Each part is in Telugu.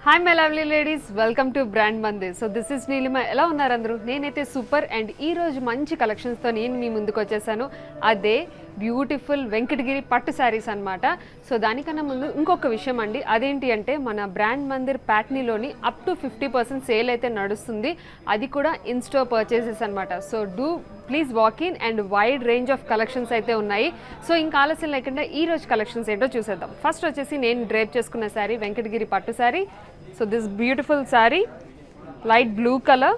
Hi my lovely ladies, welcome to brand Mandir. So this is Neelima. ఎలా ఉన్నారు అందరూ? నేనైతే సూపర్. అండ్ ఈరోజు మంచి కలెక్షన్స్తో నేను మీ ముందుకు వచ్చేసాను. అదే బ్యూటిఫుల్ వెంకటగిరి పట్టు శారీస్ అనమాట. సో దానికన్నా ముందు ఇంకొక విషయం అండి, అదేంటి అంటే మన బ్రాండ్ మందిర్ ప్యాట్నీలోని అప్ టు 50% సేల్ అయితే నడుస్తుంది. అది కూడా ఇన్ స్టోర్ పర్చేసెస్ అనమాట. So do please walk in. And wide range of collections అయితే ఉన్నాయి. సో ఇంకా ఆలస్యం లేకుండా ఈ రోజు కలెక్షన్స్ ఏంటో చూసేద్దాం. ఫస్ట్ వచ్చేసి నేను డ్రేప్ చేసుకున్న శారీ వెంకటగిరి పట్టు sari. So this beautiful sari, light blue colour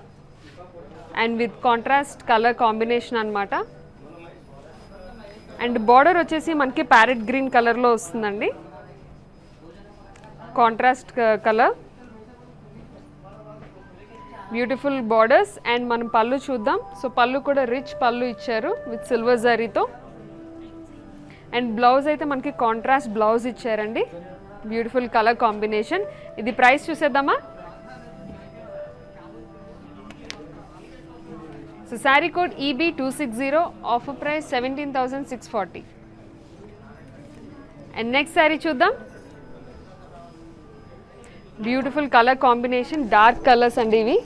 and with contrast colour combination అనమాట. అండ్ బార్డర్ వచ్చేసి మనకి ప్యారెట్ గ్రీన్ కలర్లో వస్తుందండి, contrast colour, beautiful borders. And మనం పళ్ళు చూద్దాం. సో పళ్ళు కూడా రిచ్ పళ్ళు ఇచ్చారు విత్ సిల్వర్ జరీతో. అండ్ బ్లౌజ్ అయితే మనకి కాంట్రాస్ట్ బ్లౌజ్ ఇచ్చారండి, బ్యూటిఫుల్ కలర్ కాంబినేషన్. ఇది ప్రైస్ చూసేద్దామా? So sari code EB260, offer price 17,640. And next sari చూద్దాం. Beautiful colour combination, dark colours అండి ఇవి,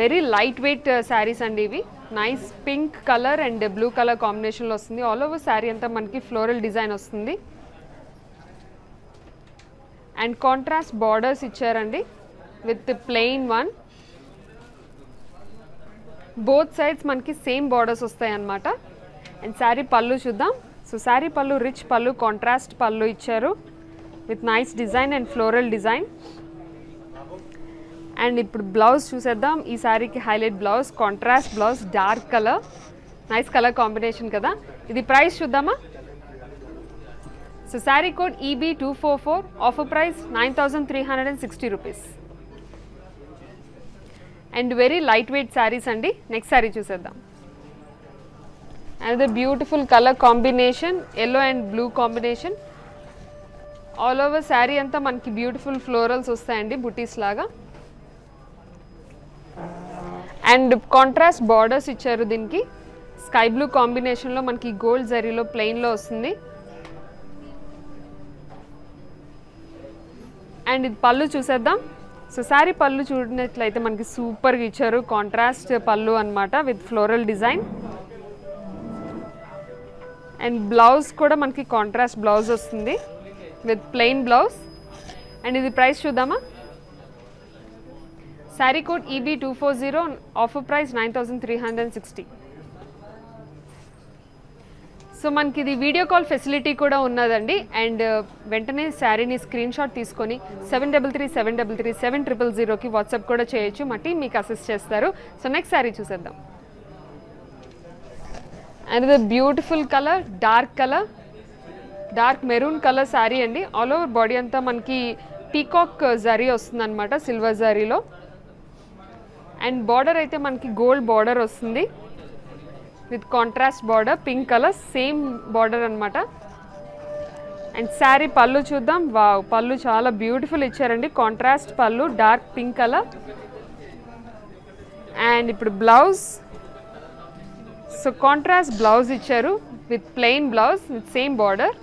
వెరీ లైట్ వెయిట్ శారీస్ అండి ఇవి. Nice pink colour and blue colour కాంబినేషన్లో వస్తుంది. ఆల్ ఓవర్ శారీ అంతా మనకి ఫ్లోరల్ డిజైన్ వస్తుంది. అండ్ కాంట్రాస్ట్ బార్డర్స్ ఇచ్చారండి with plain one. Both sides మనకి సేమ్ బార్డర్స్ వస్తాయి అన్నమాట. అండ్ శారీ పళ్ళు చూద్దాం. సో శారీ పళ్ళు రిచ్ పళ్ళు, కాంట్రాస్ట్ పళ్ళు ఇచ్చారు with nice design and floral design. And ఇప్పుడు బ్లౌజ్ చూసేద్దాం. ఈ శారీకి highlight blouse, contrast blouse, dark colour, nice colour combination కదా. ఇది ప్రైస్ చూద్దామా? So sari code EB244, offer price 9,360 rupees. And very light wait saris అండి. నెక్స్ట్ శారీ చూసేద్దాం. And the beautiful colour combination, yellow and blue combination. All over sari అంతా మనకి బ్యూటిఫుల్ ఫ్లోరల్స్ వస్తాయండి, బుటీస్ లాగా. అండ్ కాంట్రాస్ట్ బార్డర్స్ ఇచ్చారు దీనికి. స్కై బ్లూ కాంబినేషన్లో మనకి గోల్డ్ జరీలో ప్లెయిన్లో వస్తుంది. అండ్ ఇది పళ్ళు చూసేద్దాం. సో శారీ పళ్ళు చూడనట్లయితే మనకి సూపర్గా ఇచ్చారు, కాంట్రాస్ట్ పళ్ళు అనమాట with floral design. And blouse కూడా మనకి కాంట్రాస్ట్ బ్లౌజ్ వస్తుంది విత్ ప్లెయిన్ బ్లౌజ్. అండ్ ఇది ప్రైస్ చూద్దామా? Sari code EB240, offer price 9,360. So మనకి ఇది వీడియో కాల్ ఫెసిలిటీ కూడా ఉన్నదండి. అండ్ వెంటనే శారీని స్క్రీన్ షాట్ తీసుకొని 7337337000కి వాట్సాప్ కూడా చేయొచ్చు. మా టీం మీకు అసిస్ట్ చేస్తారు. సో నెక్స్ట్ శారీ చూసేద్దాం. And the beautiful colour, dark maroon colour sari అండి. ఆల్ ఓవర్ బాడీ అంతా మనకి పీకాక్ జరీ వస్తుంది అనమాట, సిల్వర్ జరీలో. అండ్ బార్డర్ అయితే మనకి గోల్డ్ బార్డర్ వస్తుంది with contrast border, pink colour same border అనమాట. అండ్ శారీ పళ్ళు చూద్దాం. వావ్, పళ్ళు చాలా బ్యూటిఫుల్ ఇచ్చారండి, కాంట్రాస్ట్ పళ్ళు, డార్క్ పింక్ కలర్. అండ్ ఇప్పుడు బ్లౌజ్. సో కాంట్రాస్ట్ బ్లౌజ్ ఇచ్చారు with plain blouse with same border.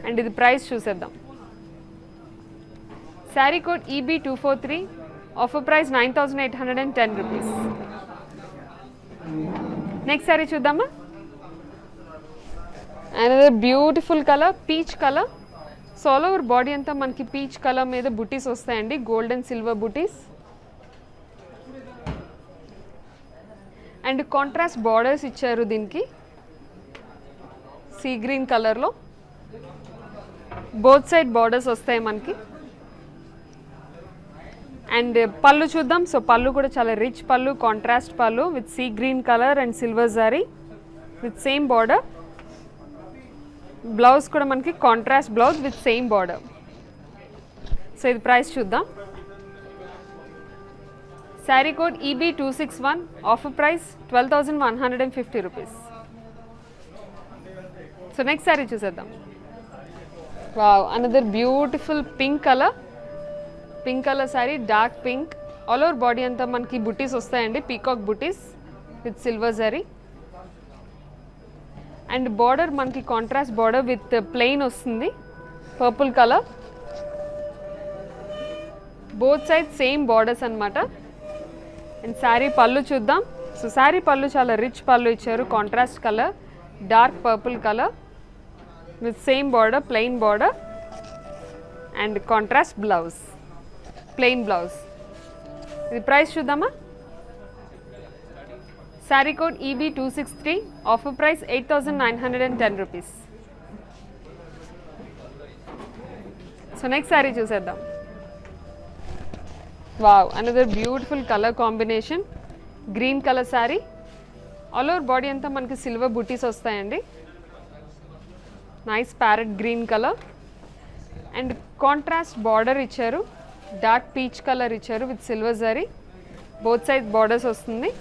And ఇది ప్రైస్ చూసేద్దాం. Sari code EB243, offer price 9,810 rupees. Next sari చూద్దామా? Another beautiful colour, peach colour. So all over body అంతా మనకి పీచ్ కలర్ మీద బుటీస్ వస్తాయండి, gold and silver buttis. And contrast borders ఇచ్చారు దీనికి, సీ గ్రీన్ కలర్లో. బోత్ సైడ్ బార్డర్స్ వస్తాయి మనకి. అండ్ పళ్ళు చూద్దాం. సో పళ్ళు కూడా చాలా రిచ్ పళ్ళు, కాంట్రాస్ట్ పళ్ళు with sea green colour and silver zari with same border. Blouse కూడా మనకి contrast blouse with same border. So ఇది ప్రైస్ చూద్దాం. Sari code EB261, offer price 12,150 rupees. So next sari చూసేద్దాం. Wow, another beautiful pink colour sari, dark pink. All over body అంతా మనకి బుటీస్ వస్తాయండి, పీకాక్ బుటీస్ with silver zari. And border మనకి కాంట్రాస్ట్ బార్డర్ విత్ ప్లెయిన్ వస్తుంది, purple colour. Both side same borders అనమాట. అండ్ శారీ పళ్ళు చూద్దాం. సో శారీ పళ్ళు చాలా రిచ్ పళ్ళు ఇచ్చారు, contrast colour, dark purple colour with same border, plain border and contrast blouse, plain blouse. ఇది ప్రైస్ చూద్దామా. Sari code EB263, offer price 8,910 rupees. So next sari చూసేద్దాం. Wow, another beautiful colour combination, green colour sari. All over body అంతా మనకి సిల్వర్ బుటీస్ వస్తాయండి. Nice parrot green colour and contrast border ఇచ్చారు, డార్క్ పీచ్ కలర్ ఇచ్చారు with silver zari, both side borders వస్తుంది.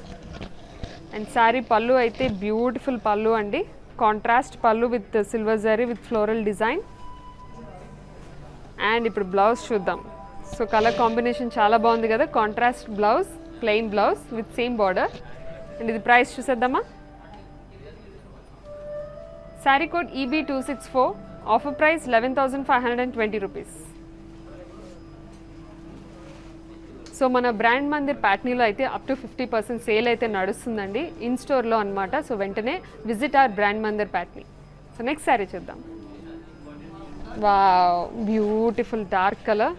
అండ్ శారీ పళ్ళు అయితే బ్యూటిఫుల్ పళ్ళు అండి, కాంట్రాస్ట్ పళ్ళు with silver zari with floral design. And ఇప్పుడు బ్లౌజ్ చూద్దాం. సో కలర్ కాంబినేషన్ చాలా బాగుంది కదా, contrast blouse, plain blouse with same border. And ఇది ప్రైస్ చూసేద్దామా. Sari code EB264, offer price 11,520 rupees. So మన బ్రాండ్ మందిర్ ప్యాట్నీలో అయితే అప్ టు 50% సేల్ అయితే నడుస్తుందండి, ఇన్ స్టోర్లో అనమాట. సో వెంటనే visit our brand Mandir Patny. So next sari చూద్దాం. Wow, beautiful dark colour,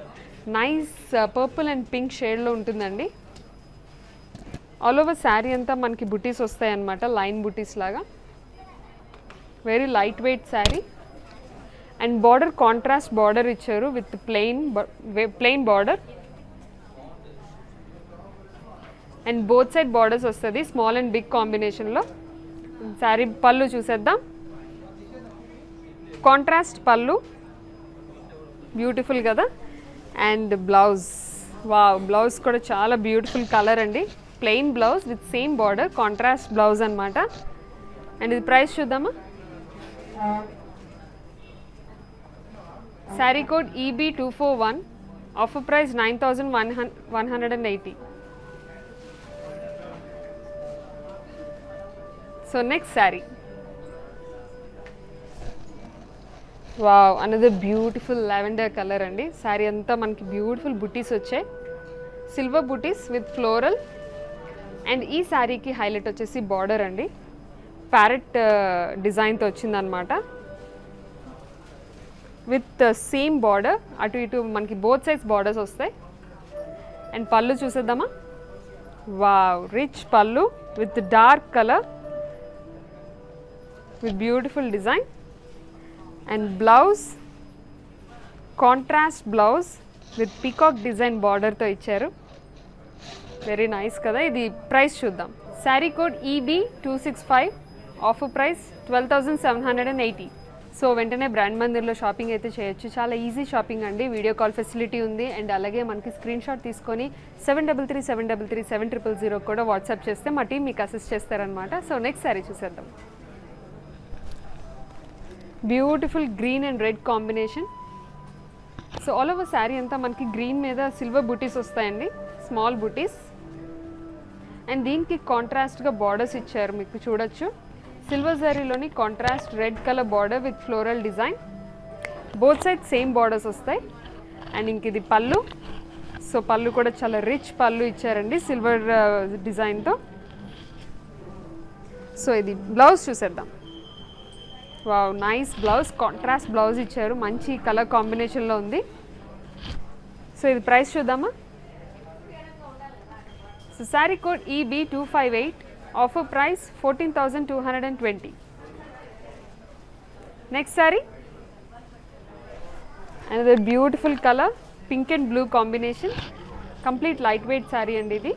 nice purple and pink షేడ్లో ఉంటుందండి. ఆల్ ఓవర్ శారీ అంతా మనకి బుటీస్ వస్తాయి అన్నమాట, లైన్ బుటీస్ లాగా. Very light weight sari and border contrast border ఇచ్చారు with plain border and both side borders వస్తుంది, స్మాల్ అండ్ బిగ్ కాంబినేషన్లో. శారీ పళ్ళు చూసేద్దాం. కాంట్రాస్ట్ పళ్ళు, బ్యూటిఫుల్ కదా. అండ్ బ్లౌజ్, వావ్, బ్లౌజ్ కూడా చాలా బ్యూటిఫుల్ కలర్ అండి, plain blouse with same border, contrast blouse అనమాట. అండ్ ఇది ప్రైస్ చూద్దామా. Sari code EB241, offer price 9,180. So next sari. Wow, another beautiful lavender colour అండి. శారీ అంతా మనకి బ్యూటిఫుల్ బుటీస్ వచ్చాయి, silver buttis with floral. And ఈ శారీకి హైలైట్ వచ్చేసి బార్డర్ అండి, ప్యారెట్ డిజైన్తో వచ్చిందనమాట విత్ సేమ్ బార్డర్, అటు ఇటు మనకి బోత్ సైడ్స్ బార్డర్స్ వస్తాయి. అండ్ పళ్ళు చూసేద్దామా. వావ్, రిచ్ పళ్ళు with dark colour with beautiful design. And blouse contrast blouse with peacock design బార్డర్తో ఇచ్చారు, వెరీ నైస్ కదా. ఇది ప్రైస్ చూద్దాం. Sari code EB265, offer price 12,780. So వెంటనే బ్రాండ్ మందిర్లో షాపింగ్ అయితే చేయొచ్చు, చాలా ఈజీ షాపింగ్ అండి, వీడియో కాల్ ఫెసిలిటీ ఉంది. అండ్ అలాగే మనకి స్క్రీన్ షాట్ తీసుకొని 7337337000 కూడా వాట్సాప్ చేస్తే మా టీం మీకు అసిస్ట్ చేస్తారనమాట. సో నెక్స్ట్ శారీ చూసేద్దాం. Beautiful green and red combination. So all over sari అంతా మనకి గ్రీన్ మీద సిల్వర్ బుటీస్ వస్తాయండి, స్మాల్ బుటీస్. అండ్ దీనికి కాంట్రాస్ట్గా బార్డర్స్ ఇచ్చారు, మీకు చూడొచ్చు. సిల్వర్ జరీలోని contrast red colour border with floral design, both side same borders వస్తాయి. అండ్ ఇంక ఇది పళ్ళు. సో పళ్ళు కూడా చాలా రిచ్ పళ్ళు ఇచ్చారండి, సిల్వర్ డిజైన్తో. సో ఇది బ్లౌజ్ చూసేద్దాం. Wow, nice blouse, contrast blouse ఇచ్చారు, మంచి కలర్ కాంబినేషన్లో ఉంది. సో ఇది ప్రైస్ చూద్దామా. So sari code EB258, offer price 14,220. Next sari, another beautiful colour, pink and blue combination, complete light weight sari అండి ఇది.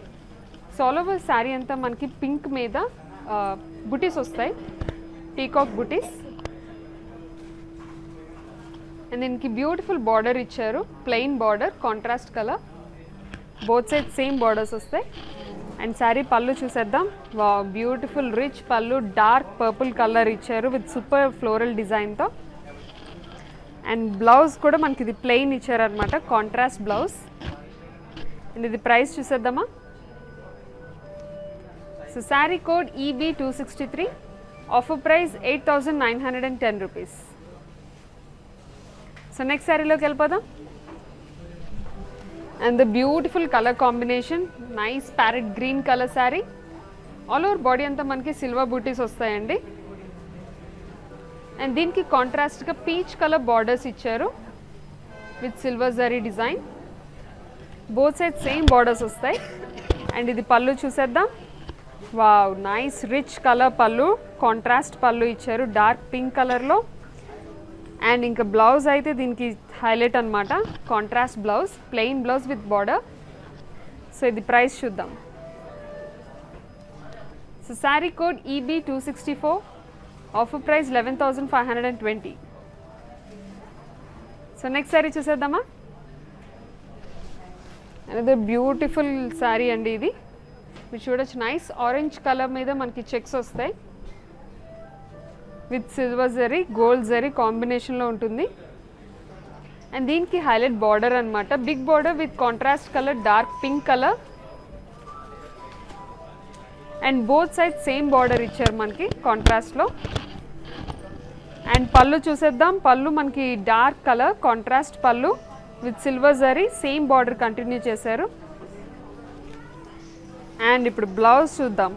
సో ఆల్ ఓవర్ శారీ అంతా మనకి పింక్ మీద బుటీస్ వస్తాయి, పీకాక్ బుటీస్. అండ్ దీనికి బ్యూటిఫుల్ బార్డర్ ఇచ్చారు, plain border, contrast colour, both side same borders వస్తాయి. అండ్ శారీ పళ్ళు చూసేద్దాం. Wow, beautiful rich pallu, dark purple colour ఇచ్చారు విత్ సూపర్ ఫ్లోరల్ డిజైన్తో. అండ్ బ్లౌజ్ కూడా మనకి ఇది ప్లెయిన్ ఇచ్చారనమాట, కాంట్రాస్ట్ బ్లౌజ్. అండ్ ఇది ప్రైస్ చూసేద్దామా. So sari code EB263, offer price 8,910 rupees. So next శారీలోకి వెళ్ళిపోదాం. And the beautiful colour combination, nice parrot green colour sari. All over body అంతా మనకి సిల్వర్ బూటీస్ వస్తాయండి. అండ్ దీనికి కాంట్రాస్ట్గా పీచ్ కలర్ బార్డర్స్ ఇచ్చారు with silver zari design. Both side same borders వస్తాయి. అండ్ ఇది పళ్ళు చూసేద్దాం. Wow, nice rich colour pallu, contrast pallu ఇచ్చారు డార్క్ పింక్ కలర్లో. అండ్ ఇంకా బ్లౌజ్ అయితే దీనికి హైలైట్ అనమాట, contrast blouse, plain blouse with border. So ఇది ప్రైస్ చూద్దాం. So sari code EB264, offer price 11,520. So next sari చూసేద్దామా. అనేది బ్యూటిఫుల్ శారీ అండి ఇది. మీరు చూడొచ్చు, నైస్ ఆరెంజ్ కలర్ మీద మనకి చెక్స్ వస్తాయి with silver zari, gold zari కాంబినేషన్లో ఉంటుంది. అండ్ దీనికి హైలైట్ బార్డర్ అనమాట, big border with contrast colour dark pink colour. And both side same border ఇచ్చారు మనకి కాంట్రాస్ట్లో. అండ్ పళ్ళు చూసేద్దాం. పళ్ళు మనకి డార్క్ కలర్ కాంట్రాస్ట్ పళ్ళు with silver zari, same border continue చేశారు. అండ్ ఇప్పుడు బ్లౌజ్ చూద్దాం.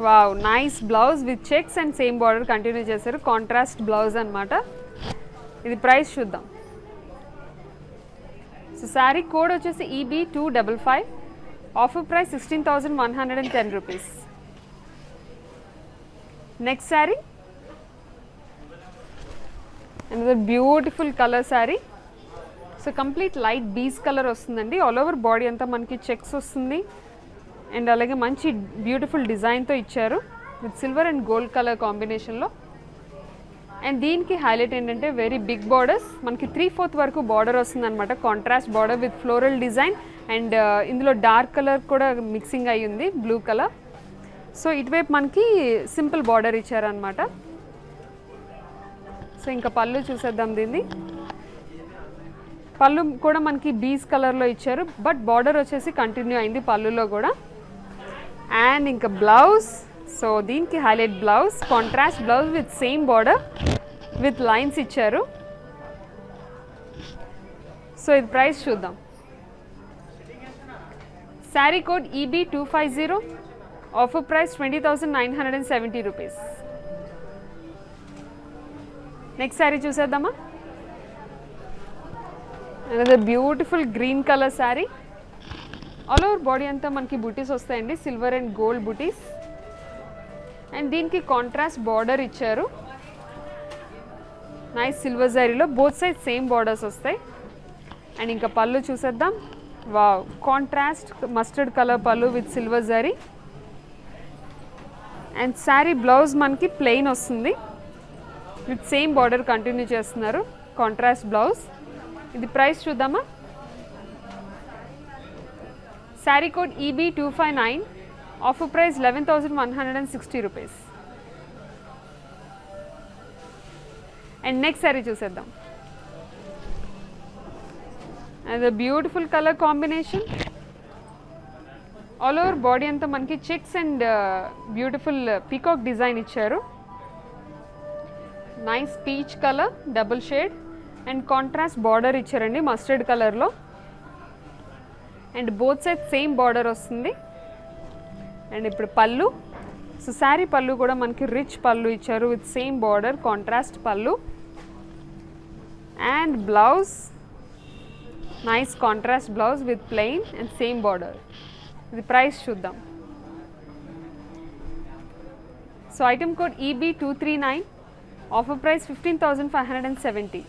Wow, nice blouse with checks and same border continue చేశారు, కాంట్రాస్ట్ బ్లౌజ్ అనమాట. ఇది ప్రైస్ చూద్దాం. సో శారీ కోడ్ వచ్చేసి EB255, offer price 16,110 rupees. Next sari, another beautiful colour sari. So complete light బీస్ కలర్ వస్తుందండి. ఆల్ ఓవర్ బాడీ అంతా మనకి చెక్స్ వస్తుంది. అండ్ అలాగే మంచి బ్యూటిఫుల్ డిజైన్తో ఇచ్చారు with silver and gold colour కాంబినేషన్లో. అండ్ దీనికి హైలైట్ ఏంటంటే వెరీ బిగ్ బార్డర్స్, మనకి 3/4 వరకు బార్డర్ వస్తుంది అనమాట, contrast border with floral design. And ఇందులో డార్క్ కలర్ కూడా మిక్సింగ్ అయ్యి ఉంది, బ్లూ కలర్. సో ఇటువైపు మనకి సింపుల్ బార్డర్ ఇచ్చారనమాట. సో ఇంకా పళ్ళు చూసేద్దాం. దీన్ని పళ్ళు కూడా మనకి బీస్ కలర్లో ఇచ్చారు, బట్ బార్డర్ వచ్చేసి కంటిన్యూ అయింది పళ్ళులో కూడా. అండ్ ఇంకా బ్లౌజ్, సో దీనికి highlight blouse, contrast blouse with same border with lines ఇచ్చారు. సో ఇది ప్రైస్ చూద్దాం. Sari code EB250, offer price 20,970 rupees. Next sari చూసేద్దామా. Another beautiful green colour sari. All over body అంతా మనకి బూటీస్ వస్తాయండి, సిల్వర్ అండ్ గోల్డ్ బూటీస్. అండ్ దీనికి కాంట్రాస్ట్ బార్డర్ ఇచ్చారు నైస్ సిల్వర్ జరీలో, బోత్ సైడ్ సేమ్ బార్డర్స్ వస్తాయి. అండ్ ఇంకా పళ్ళు చూసేద్దాం. Wow, contrast mustard colour pallu with silver zari. And sari blouse మనకి ప్లెయిన్ వస్తుంది విత్ సేమ్ బార్డర్ కంటిన్యూ చేస్తున్నారు, కాంట్రాస్ట్ బ్లౌజ్. ఇది ప్రైస్ చూద్దామా. Sari code EB259, offer price 11,160 rupees. And next sari చూసేద్దాం. And beautiful colour combination, all over body అంతా మనకి checks and beautiful peacock design ఇచ్చారు. Nice peach colour double shade and contrast border ఇచ్చారండి మస్టర్డ్ కలర్లో. And both side same border వస్తుంది. అండ్ ఇప్పుడు పళ్ళు, సో శారీ పళ్ళు కూడా మనకి రిచ్ పళ్ళు ఇచ్చారు విత్ సేమ్ బార్డర్, కాంట్రాస్ట్ పళ్ళు. And blouse, nice contrast blouse with plain and same border. ఇది ప్రైస్ చూద్దాం. So item code EB239, offer price 15,570.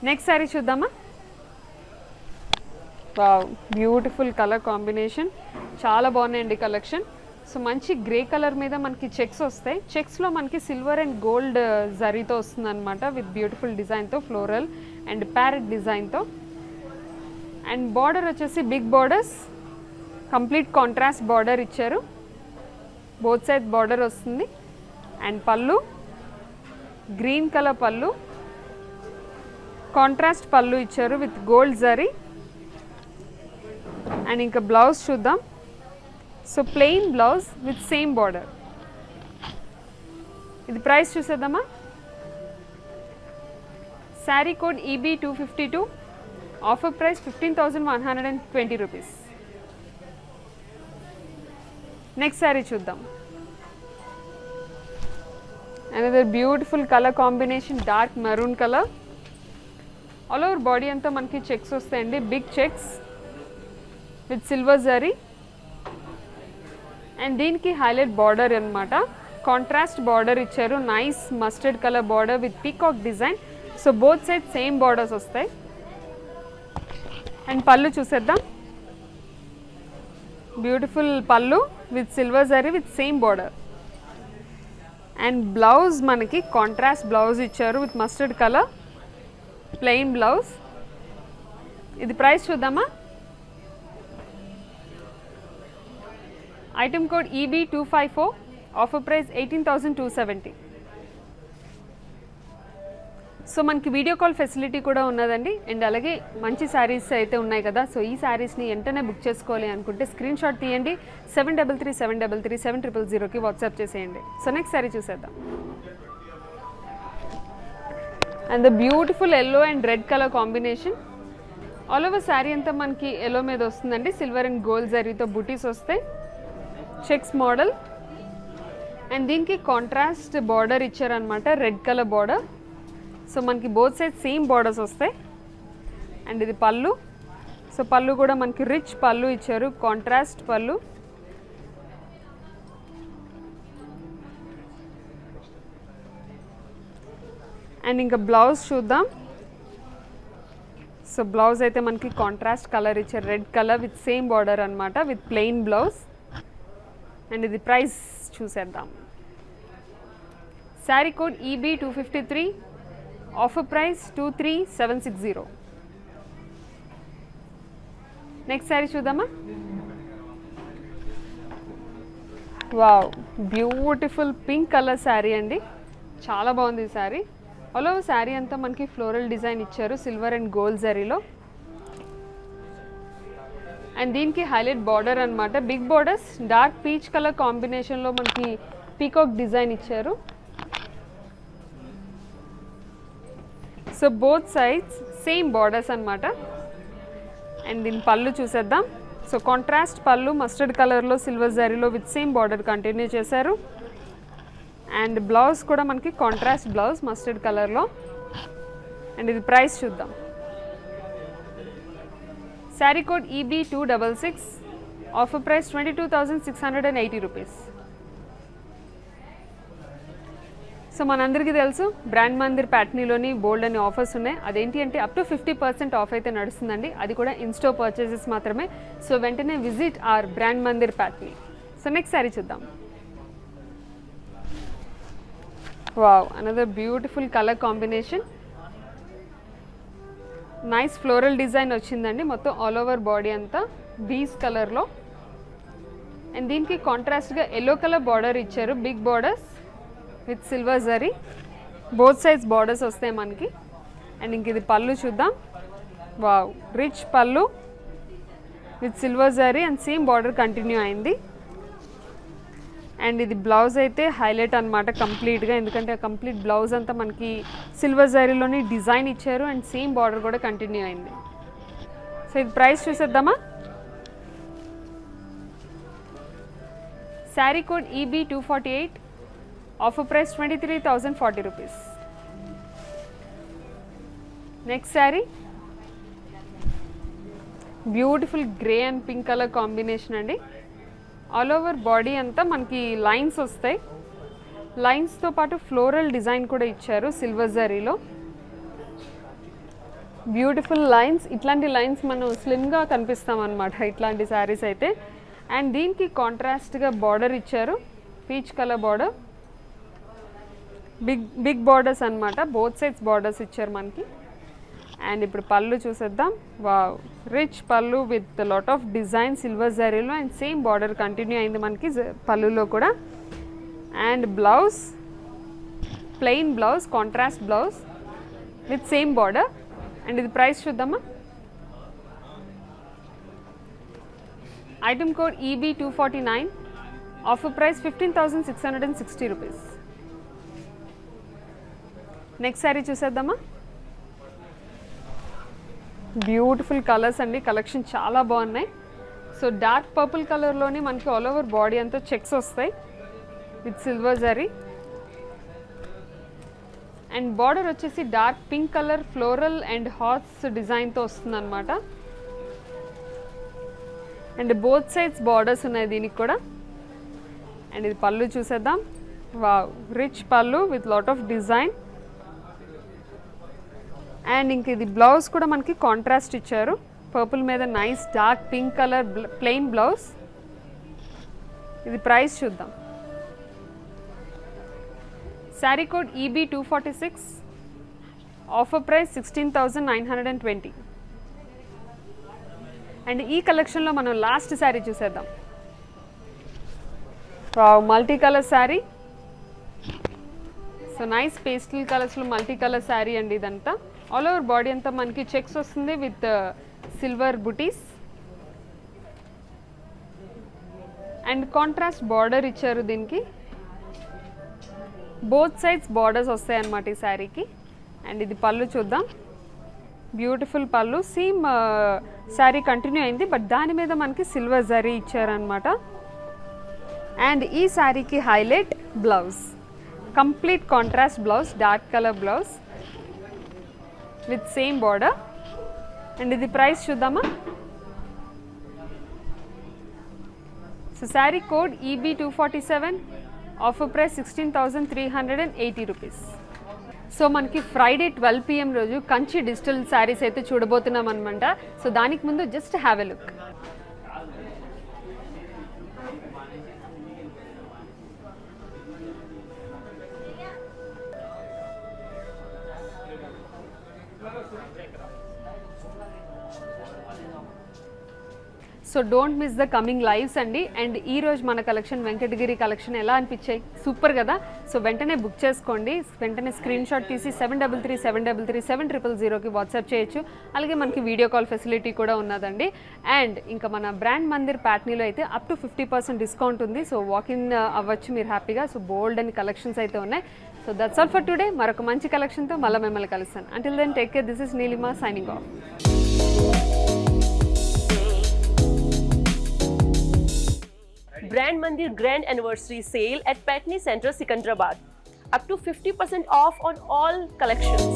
Next sari చూద్దామా. వావ్, బ్యూటిఫుల్ కలర్ కాంబినేషన్, చాలా బాగున్నాయండి కలెక్షన్. సో మంచి గ్రే కలర్ మీద మనకి చెక్స్ వస్తాయి, చెక్స్లో మనకి సిల్వర్ అండ్ గోల్డ్ జరీతో వస్తుంది అనమాట విత్ బ్యూటిఫుల్ డిజైన్తో, ఫ్లోరల్ అండ్ ప్యారెట్ డిజైన్తో. అండ్ బార్డర్ వచ్చేసి big borders, complete contrast border ఇచ్చారు, బోత్ సైడ్ బార్డర్ వస్తుంది. And pallu green colour pallu, contrast pallu ఇచ్చారు విత్ గోల్డ్ జరీ. అండ్ ఇంకా బ్లౌజ్ చూద్దాం. So plain blouse with same border. ఇది ప్రైస్ చూసేద్దామా. Sari code EB252, offer price 15,120 rupees. Next sari చూద్దాం. Another beautiful colour combination, dark maroon colour. All over body అంతా మనకి చెక్స్ వస్తాయండి, big checks with silver zari. And దీనికి హైలైట్ బార్డర్ అనమాట, కాంట్రాస్ట్ బార్డర్ ఇచ్చారు, nice mustard colour border with peacock design. So both side same borders వస్తాయి. అండ్ పళ్ళు చూసేద్దాం. Beautiful pallu with silver zari with same border. And blouse మనకి కాంట్రాస్ట్ బ్లౌజ్ ఇచ్చారు with mustard colour, plain blouse. ఇది ప్రైస్ చూద్దామా. Item code EB254, offer price 18,270. So మనకి వీడియో కాల్ ఫెసిలిటీ కూడా ఉన్నదండి. అండ్ అలాగే మంచి శారీస్ అయితే ఉన్నాయి కదా, సో ఈ శారీస్ని వెంటనే బుక్ చేసుకోవాలి అనుకుంటే స్క్రీన్ షాట్ తీయండి, 7337337000కి వాట్సాప్ చేసేయండి. సో నెక్స్ట్ శారీ చూసేద్దాం. And the beautiful yellow and red colour combination. All over sari అంతా మనకి ఎల్లో మీద వస్తుందండి, సిల్వర్ అండ్ గోల్డ్ జరీతో బుటీస్ వస్తాయి, చెక్స్ మోడల్. అండ్ దీనికి కాంట్రాస్ట్ బార్డర్ ఇచ్చారనమాట, రెడ్ కలర్ బార్డర్. సో మనకి బోత్ సైడ్ సేమ్ బార్డర్స్ వస్తాయి. అండ్ ఇది పళ్ళు. సో పళ్ళు కూడా మనకి రిచ్ పళ్ళు ఇచ్చారు, కాంట్రాస్ట్ పళ్ళు. అండ్ ఇంకా బ్లౌజ్ చూద్దాం. సో బ్లౌజ్ అయితే మనకి కాంట్రాస్ట్ కలర్ ఇచ్చారు, red colour with same border అనమాట, విత్ ప్లెయిన్ బ్లౌజ్. అండ్ ఇది ప్రైస్ చూసేద్దాం. Sari code EB253, offer price 23,760. Next sari చూద్దామా. Wow, beautiful pink colour sari అండి, చాలా బాగుంది ఈ శారీ. ఆల్ ఓవర్ శారీ అంతా మనకి ఫ్లోరల్ డిజైన్ ఇచ్చారు, సిల్వర్ అండ్ గోల్డ్ జరీలో. అండ్ దీనికి హైలైట్ బార్డర్ అనమాట, big borders, dark peach colour కాంబినేషన్లో మనకి పీకాక్ డిజైన్ ఇచ్చారు. So both sides same borders అనమాట. అండ్ దీని పళ్ళు చూసేద్దాం. సో కాంట్రాస్ట్ పళ్ళు, మస్టర్డ్ కలర్లో సిల్వర్ జరీలో విత్ సేమ్ బార్డర్ కంటిన్యూ చేశారు. అండ్ బ్లౌజ్ కూడా మనకి కాంట్రాస్ట్ బ్లౌజ్ మస్టర్డ్ కలర్లో. అండ్ ఇది ప్రైస్ చూద్దాం. Sari code EB266, offer price 22,680 rupees. So మనందరికీ తెలుసు బ్రాండ్ మందిర్ ప్యాట్నీలోని బోల్డ్ అని ఆఫర్స్ ఉన్నాయి. అదేంటి అంటే అప్ టు 50% ఆఫ్ అయితే నడుస్తుందండి, అది కూడా ఇన్స్టోర్ పర్చేసెస్ మాత్రమే. సో వెంటనే visit our brand Mandir Patny. So next sari చూద్దాం. Wow, another beautiful colour combination, nice floral design వచ్చిందండి మొత్తం ఆల్ ఓవర్ బాడీ అంతా బీస్ కలర్లో. అండ్ దీనికి కాంట్రాస్ట్గా ఎల్లో కలర్ బార్డర్ ఇచ్చారు, big borders with silver zari. Both sides borders వస్తాయి మనకి. అండ్ ఇంక ఇది పళ్ళు చూద్దాం. వావ్, రిచ్ పళ్ళు with silver zari and same border continue అయింది. అండ్ ఇది బ్లౌజ్ అయితే హైలైట్ అనమాట కంప్లీట్గా, ఎందుకంటే కంప్లీట్ బ్లౌజ్ అంతా మనకి సిల్వర్ జరీలోని డిజైన్ ఇచ్చారు అండ్ సేమ్ బార్డర్ కూడా కంటిన్యూ అయింది. సో ఇది ప్రైస్ చూసేద్దామా. Sari code EB248, offer price 23,040 rupees. Next sari beautiful grey and pink colour combination అండి. ఆల్ ఓవర్ బాడీ అంతా మనకి లైన్స్ వస్తాయి, లైన్స్తో పాటు ఫ్లోరల్ డిజైన్ కూడా ఇచ్చారు సిల్వర్ జరీలో. బ్యూటిఫుల్ లైన్స్, ఇట్లాంటి లైన్స్ మనం స్లిమ్గా కనిపిస్తాం అనమాట ఇట్లాంటి శారీస్ అయితే. అండ్ దీనికి కాంట్రాస్ట్గా బార్డర్ ఇచ్చారు, peach colour border, big borders అనమాట, బోత్ సైడ్స్ బార్డర్స్ ఇచ్చారు మనకి. అండ్ ఇప్పుడు పళ్ళు చూసేద్దాం. వావ్, రిచ్ పళ్ళు with lot of design silver జరీలో అండ్ సేమ్ బార్డర్ కంటిన్యూ అయింది మనకి పళ్ళులో కూడా. And blouse plain blouse, contrast blouse with same border. And ఇది ప్రైస్ చూద్దామా. Item code EB249, offer price 15,660 rupees. Next sari చూసేద్దామా. బ్యూటిఫుల్ కలర్స్ అండి, కలెక్షన్ చాలా బాగున్నాయి. సో డార్క్ పర్పుల్ కలర్లోనే మనకి ఆల్ ఓవర్ బాడీ అంతా చెక్స్ వస్తాయి with silver zari. And border వచ్చేసి dark pink colour floral and horse డిజైన్తో వస్తుంది అనమాట. అండ్ బోత్ సైడ్స్ బార్డర్స్ ఉన్నాయి దీనికి కూడా. అండ్ ఇది పళ్ళు చూసేద్దాం. వావ్, రిచ్ పళ్ళు with lot of design. And ఇంక ఇది బ్లౌజ్ కూడా మనకి కాంట్రాస్ట్ ఇచ్చారు, పర్పుల్ మీద nice dark pink colour plain blouse. ఇది ప్రైస్ చూద్దాం. Sari code EB246, offer price 16,920. And ఈ కలెక్షన్లో మనం లాస్ట్ శారీ చూసేద్దాం. Multi colour sari. So nice pastel కలర్స్లో మల్టీ కలర్ శారీ అండి ఇదంతా. ఆల్ ఓవర్ బాడీ అంతా మనకి చెక్స్ వస్తుంది with silver buttis. And contrast border ఇచ్చారు దీనికి. బోత్ సైడ్స్ బార్డర్స్ వస్తాయి అన్నమాట ఈ శారీకి. అండ్ ఇది పళ్ళు చూద్దాం. బ్యూటిఫుల్ పళ్ళు, సేమ్ శారీ కంటిన్యూ అయింది బట్ దాని మీద మనకి సిల్వర్ జరీ ఇచ్చారనమాట. అండ్ ఈ శారీకి highlight blouse, complete contrast blouse, dark colour blouse with same border. And ఇది ప్రైస్ చూద్దామా. So sari code EB247, offer price 16,380 rupees. So మనకి ఫ్రైడే 12 PM రోజు కంచి డిజిటల్ శారీస్ అయితే చూడబోతున్నాం అనమాట. సో దానికి ముందు just have a look. So don't miss the coming lives అండి. అండ్ ఈ రోజు మన కలెక్షన్ వెంకటగిరి కలెక్షన్ ఎలా అనిపించాయి? సూపర్ కదా. సో వెంటనే బుక్ చేసుకోండి. వెంటనే స్క్రీన్ షాట్ తీసి 7337337000కి వాట్సాప్ చేయొచ్చు. అలాగే మనకి వీడియో కాల్ ఫెసిలిటీ కూడా ఉన్నదండి. అండ్ ఇంకా మన బ్రాండ్ మందిర్ ప్యాట్నీలో అయితే అప్ టు 50% డిస్కౌంట్ ఉంది. సో వాకిన్ అవ్వచ్చు మీరు హ్యాపీగా. సో బోల్డ్ అని కలెక్షన్స్ అయితే ఉన్నాయి. So that's all for today. మరొక మంచి కలెక్షన్తో మళ్ళీ మిమ్మల్ని కలుస్తాను. Until then take care. This is Neelima signing off. Brand Mandir Grand Anniversary Sale at Patni Center, Sikandrabad. Up to 50% off on all collections.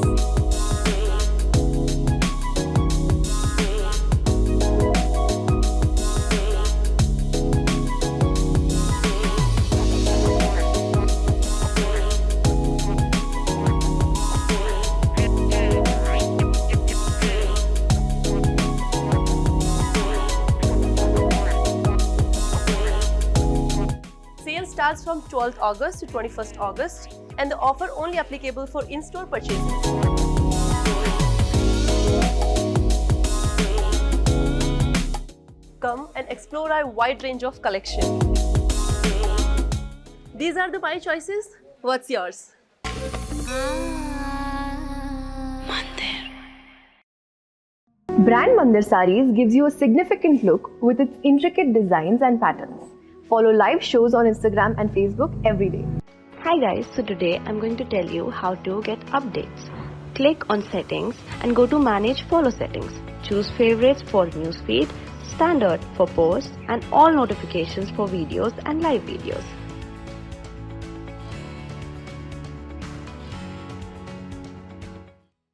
Starts from 12th August to 21st August and the offer only applicable for in-store purchases. Come and explore our wide range of collection. These are my choices. What's yours? Brand Mandir Sarees gives you a significant look with its intricate designs and patterns. Follow live shows on Instagram and Facebook every day. Hi guys, so today I'm going to tell you how to get updates. Click on settings and go to manage follow settings. Choose favorites for newsfeed, standard for posts and all notifications for videos and live videos.